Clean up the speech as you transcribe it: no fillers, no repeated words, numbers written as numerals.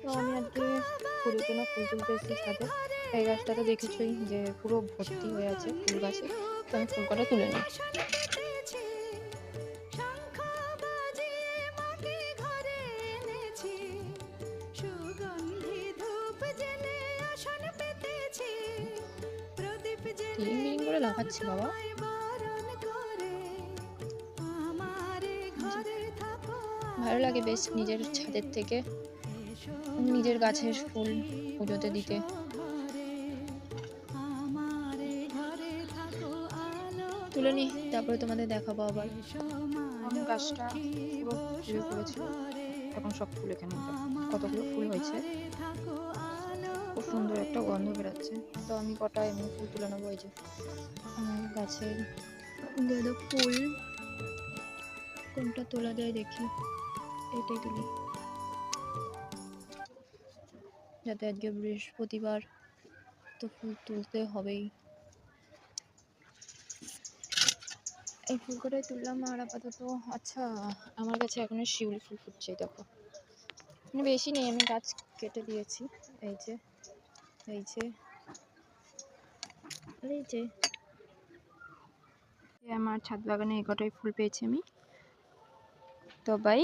তো আমি আজকে ফুলের জন্য ফুল তুলতে এসেছি ছাদে। এই গাছটা তো দেখেছই যে পুরো ভর্তি হয়ে আছে ফুল গাছে। তো আমি ফুল কটা তুলে নিই। টিলিং বিলিং করে লাফাচ্ছে বাবা। ভালো লাগে বেশ নিজের ছাদের থেকে নিজের গাছের ফুল পুজোতে দিতে। তুলে নি, তারপরে তোমাদের দেখাবো আবার। আমার গাছটা পুরো ফুলে পড়েছিল, এখন সব ফুল এখানে কতগুলো ফুল হয়েছে, খুব সুন্দর একটা গন্ধ বেরোচ্ছে। তো আমি কটা এমনি ফুল তুলে নেবো। এই যে আমার গাছের গাঁদা ফুল, কোনটা তোলা যায় দেখি, এটাই তুলি, যাতে আজকে বৃহস্পতিবার তো ফুল তুলতে হবেই। এই ফুল কটাই তুললাম। আর আপাতত আচ্ছা, আমার কাছে এখনো শিউলি ফুল ফুটছে, দেখো মানে বেশি নেই, আমি গাছ কেটে দিয়েছি। এই যে এই যে এই যে আমার ছাদ বাগানে এই কটাই ফুল পেয়েছি আমি। তো বাই।